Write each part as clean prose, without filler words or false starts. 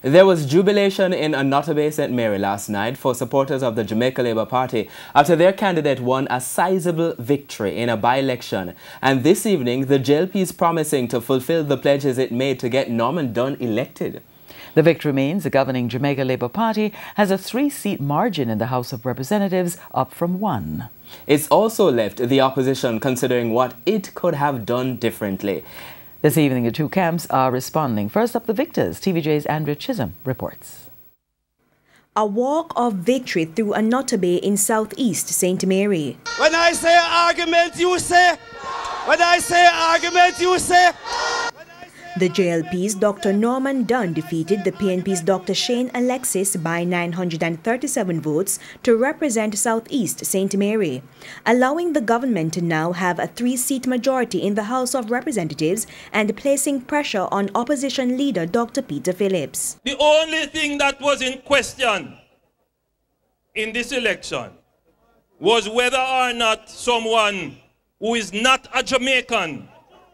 There was jubilation in Nottoway, St. Mary last night for supporters of the Jamaica Labour Party after their candidate won a sizable victory in a by-election. And this evening, the JLP is promising to fulfill the pledges it made to get Norman Dunn elected. The victory means the governing Jamaica Labour Party has a 3-seat margin in the House of Representatives, up from 1. It's also left the opposition considering what it could have done differently. This evening, the two camps are responding. First up, the victors. TVJ's Andrea Chisholm reports. A walk of victory through Nottoway in southeast St. Mary. When I say argument, you say. When I say argument, you say. The JLP's Dr. Norman Dunn defeated the PNP's Dr. Shane Alexis by 937 votes to represent Southeast St. Mary, allowing the government to now have a 3-seat majority in the House of Representatives and placing pressure on opposition leader Dr. Peter Phillips. The only thing that was in question in this election was whether or not someone who is not a Jamaican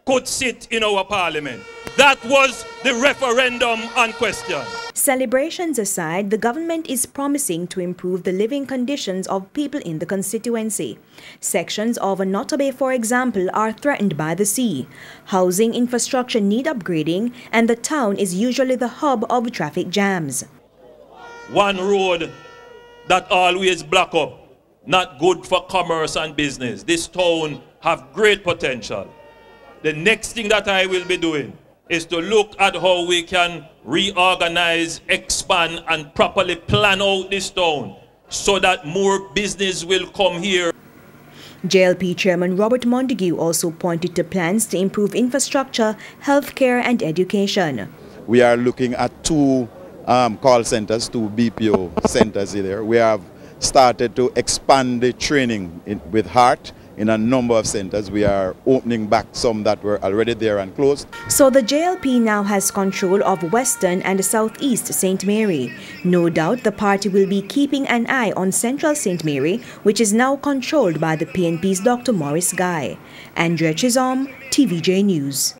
could sit in our parliament. That was the referendum on question. Celebrations aside, the government is promising to improve the living conditions of people in the constituency. Sections of Nottoway, for example, are threatened by the sea. Housing infrastructure need upgrading, and the town is usually the hub of traffic jams. One road that always block up, not good for commerce and business. This town have great potential. The next thing that I will be doing is to look at how we can reorganize, expand, and properly plan out this town so that more business will come here. JLP Chairman Robert Montague also pointed to plans to improve infrastructure, healthcare, and education. We are looking at 2 call centers, 2 BPO centers there. We have started to expand the training with heart in a number of centers. We are opening back some that were already there and closed. So the JLP now has control of Western and Southeast St. Mary. No doubt the party will be keeping an eye on Central St. Mary, which is now controlled by the PNP's Dr. Maurice Guy. Andrea Chisholm, TVJ News.